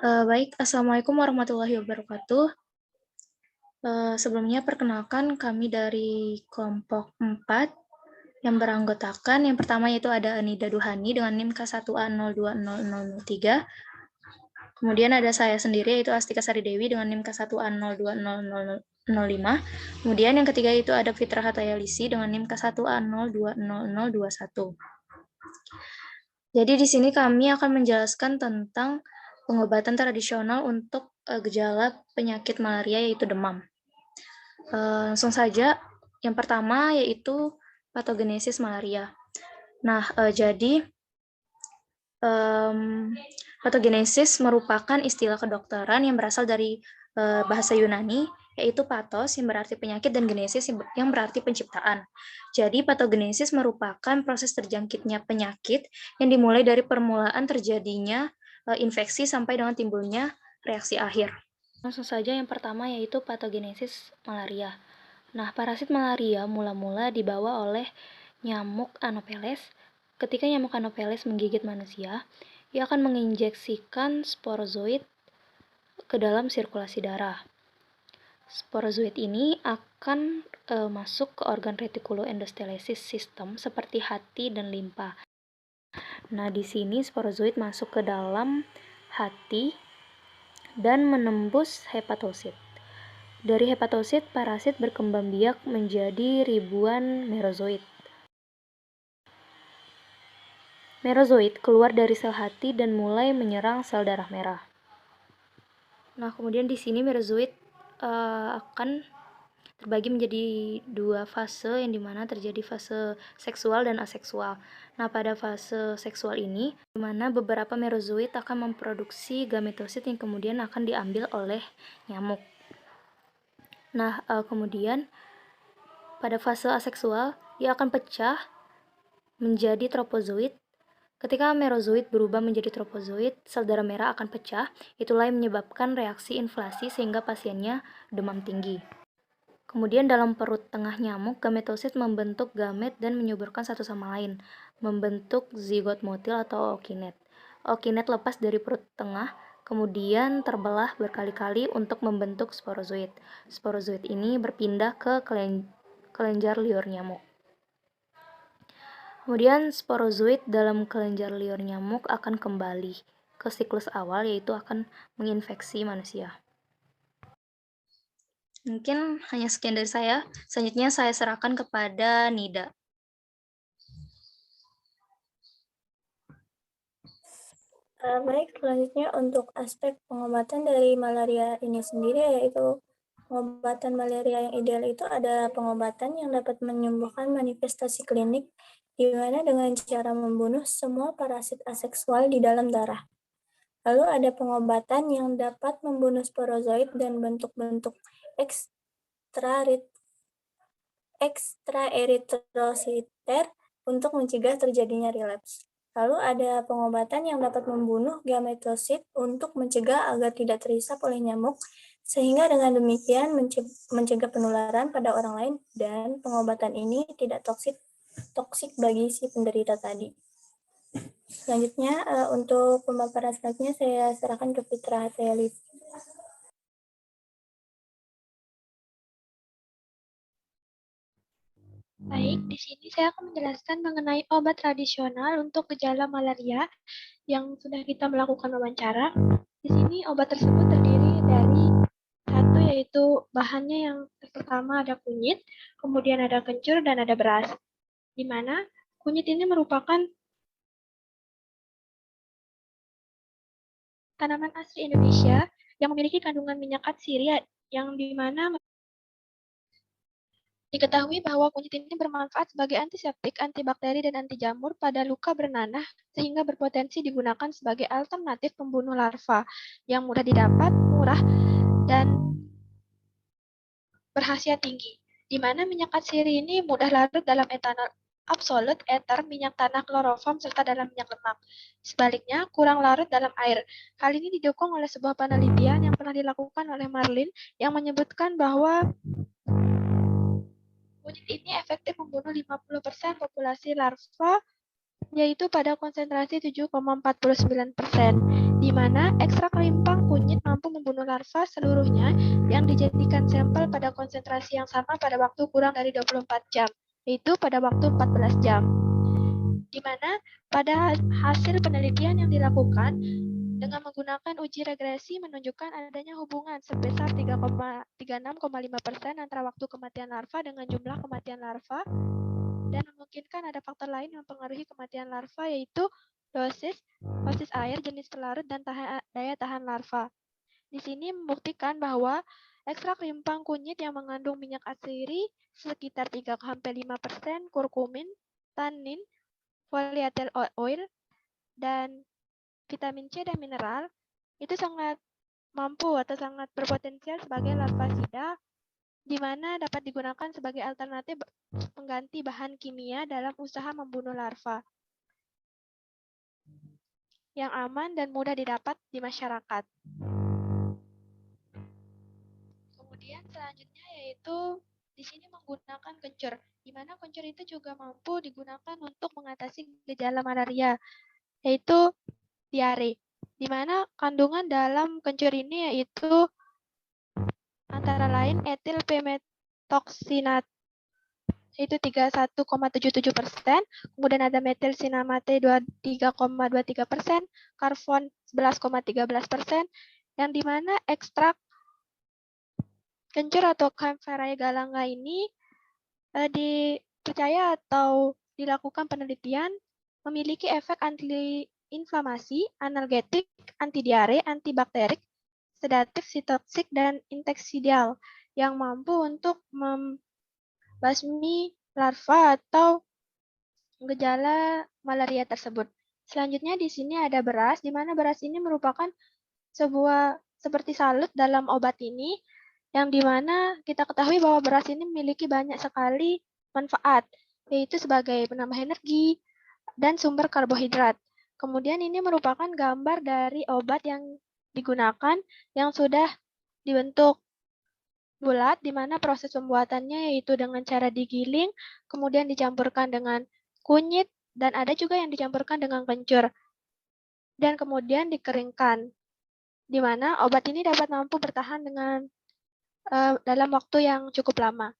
Baik, Assalamualaikum warahmatullahi wabarakatuh. Sebelumnya perkenalkan kami dari kelompok 4 yang beranggotakan yang pertama yaitu ada Anida Duhani dengan NIM K1A020003. Kemudian ada saya sendiri yaitu Astika Sari Dewi dengan NIM K1A020005. Kemudian yang ketiga itu ada Fitra Hatayalisi dengan NIM K1A020021. Jadi di sini kami akan menjelaskan tentang pengobatan tradisional untuk gejala penyakit malaria yaitu demam. Langsung saja, yang pertama yaitu patogenesis malaria. Nah, jadi patogenesis merupakan istilah kedokteran yang berasal dari bahasa Yunani, yaitu pathos yang berarti penyakit dan genesis yang berarti penciptaan. Jadi patogenesis merupakan proses terjangkitnya penyakit yang dimulai dari permulaan terjadinya infeksi sampai dengan timbulnya reaksi akhir. Langsung saja yang pertama yaitu patogenesis malaria. Nah, parasit malaria mula-mula dibawa oleh nyamuk Anopheles. Ketika nyamuk Anopheles menggigit manusia, ia akan menginjeksikan sporozoid ke dalam sirkulasi darah. Sporozoid ini akan masuk ke organ retikuloendothelitis sistem seperti hati dan limpa. Nah, di sini sporozoid masuk ke dalam hati dan menembus hepatosit. Dari hepatosit, parasit berkembang biak menjadi ribuan merozoid. Merozoid keluar dari sel hati dan mulai menyerang sel darah merah. Nah, kemudian di sini merozoid akan terbagi menjadi dua fase yang dimana terjadi fase seksual dan aseksual. Nah, pada fase seksual ini, dimana beberapa merozoid akan memproduksi gametosit yang kemudian akan diambil oleh nyamuk. Nah, kemudian pada fase aseksual, ia akan pecah menjadi tropozoid. Ketika merozoid berubah menjadi tropozoid, sel darah merah akan pecah. Itulah yang menyebabkan reaksi inflasi sehingga pasiennya demam tinggi. Kemudian dalam perut tengah nyamuk, gametosit membentuk gamet dan menyuburkan satu sama lain, membentuk zigot motil atau ookinet. Ookinet lepas dari perut tengah, kemudian terbelah berkali-kali untuk membentuk sporozoid. Sporozoid ini berpindah ke kelenjar liur nyamuk. Kemudian sporozoid dalam kelenjar liur nyamuk akan kembali ke siklus awal, yaitu akan menginfeksi manusia. Mungkin hanya sekian dari saya. Selanjutnya saya serahkan kepada Nida. Baik, selanjutnya untuk aspek pengobatan dari malaria ini sendiri, yaitu pengobatan malaria yang ideal itu ada pengobatan yang dapat menyembuhkan manifestasi klinik, di mana dengan cara membunuh semua parasit aseksual di dalam darah. Lalu ada pengobatan yang dapat membunuh sporozoid dan bentuk-bentuk ekstraeritrositer untuk mencegah terjadinya relapse. Lalu ada pengobatan yang dapat membunuh gametosit untuk mencegah agar tidak terhisap oleh nyamuk, sehingga dengan demikian mencegah penularan pada orang lain, dan pengobatan ini tidak toksik bagi si penderita tadi. Selanjutnya, untuk pemaparan selanjutnya saya serahkan ke Fitra Hatayalisi. Baik, di sini saya akan menjelaskan mengenai obat tradisional untuk gejala malaria yang sudah kita melakukan wawancara. Di sini obat tersebut terdiri dari satu, yaitu bahannya yang pertama ada kunyit, kemudian ada kencur, dan ada beras. Di mana kunyit ini merupakan tanaman asli Indonesia yang memiliki kandungan minyak atsiri yang dimana diketahui bahwa kunyit ini bermanfaat sebagai antiseptik, antibakteri, dan anti jamur pada luka bernanah sehingga berpotensi digunakan sebagai alternatif pembunuh larva yang mudah didapat, murah, dan berkhasiat tinggi. Di mana minyak atsiri ini mudah larut dalam etanol absolut, ether, minyak tanah, kloroform, serta dalam minyak lemak. Sebaliknya, kurang larut dalam air. Hal ini didukung oleh sebuah penelitian yang pernah dilakukan oleh Marlin yang menyebutkan bahwa kunyit ini efektif membunuh 50% populasi larva yaitu pada konsentrasi 7,49%, di mana ekstrak limpang kunyit mampu membunuh larva seluruhnya yang dijadikan sampel pada konsentrasi yang sama pada waktu kurang dari 24 jam, yaitu pada waktu 14 jam. Di mana pada hasil penelitian yang dilakukan dengan menggunakan uji regresi menunjukkan adanya hubungan sebesar 36,5% antara waktu kematian larva dengan jumlah kematian larva, dan memungkinkan ada faktor lain yang mempengaruhi kematian larva, yaitu dosis air, jenis pelarut, dan daya tahan larva. Di sini membuktikan bahwa ekstrak limpang kunyit yang mengandung minyak atsiri sekitar 3-5%, kurkumin, tanin, volatile oil, dan vitamin C dan mineral itu sangat mampu atau sangat berpotensial sebagai larvasida, di mana dapat digunakan sebagai alternatif pengganti bahan kimia dalam usaha membunuh larva yang aman dan mudah didapat di masyarakat. Kemudian selanjutnya yaitu di sini menggunakan kencur, di mana kencur itu juga mampu digunakan untuk mengatasi gejala malaria, yaitu diare, di mana kandungan dalam kencur ini yaitu antara lain etil pemetoksinat itu 31,77%, kemudian ada metil sinamate 23,23%, karbon 11,13%, yang dimana ekstrak kencur atau Kaempferia galanga ini dipercaya atau dilakukan penelitian memiliki efek anti-inflamasi, analgetik, anti-diare, antibakterik, sedatif, sitotoksik, dan inseksidal yang mampu untuk membasmi larva atau gejala malaria tersebut. Selanjutnya di sini ada beras, di mana beras ini merupakan sebuah seperti salut dalam obat ini, yang dimana kita ketahui bahwa beras ini memiliki banyak sekali manfaat, yaitu sebagai penambah energi dan sumber karbohidrat. Kemudian ini merupakan gambar dari obat yang digunakan yang sudah dibentuk bulat, di mana proses pembuatannya yaitu dengan cara digiling, kemudian dicampurkan dengan kunyit, dan ada juga yang dicampurkan dengan kencur, dan kemudian dikeringkan, di mana obat ini dapat mampu bertahan dengan dalam waktu yang cukup lama.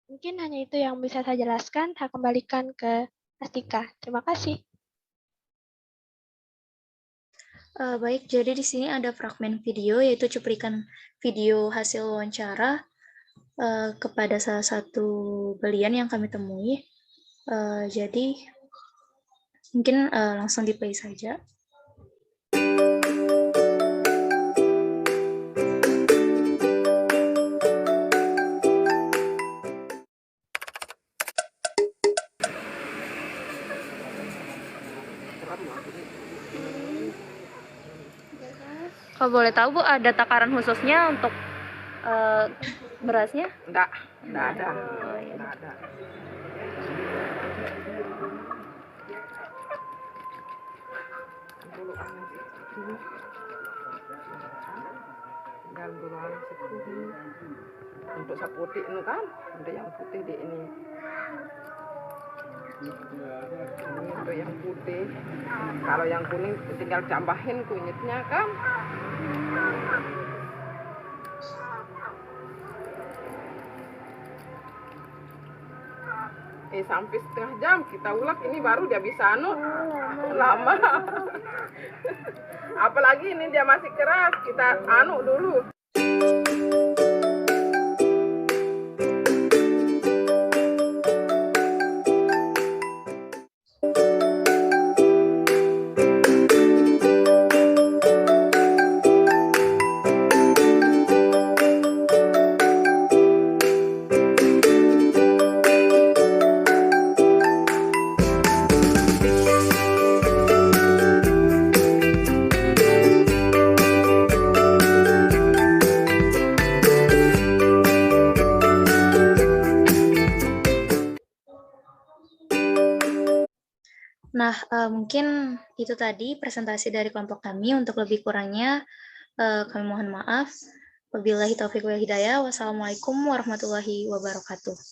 Mungkin hanya itu yang bisa saya jelaskan. Saya kembalikan ke Astika. Terima kasih. Baik, jadi di sini ada fragmen video, yaitu cuplikan video hasil wawancara kepada salah satu belian yang kami temui. Jadi mungkin langsung di play saja. Kalau boleh tahu Bu, ada takaran khususnya untuk berasnya? Enggak ada. Oh, iya. Enggak ada. Tinggal duluan sepuluh. Untuk saputih itu kan, ada yang putih di ini. Ini untuk yang putih. Kalau yang kuning tinggal tambahin kunyitnya kan. Sampai setengah jam kita ulek, ini baru dia bisa lama. Apalagi ini dia masih keras, kita dulu. Nah, mungkin itu tadi presentasi dari kelompok kami. Untuk lebih kurangnya, kami mohon maaf. Wabillahi taufiq wal hidayah. Wassalamualaikum warahmatullahi wabarakatuh.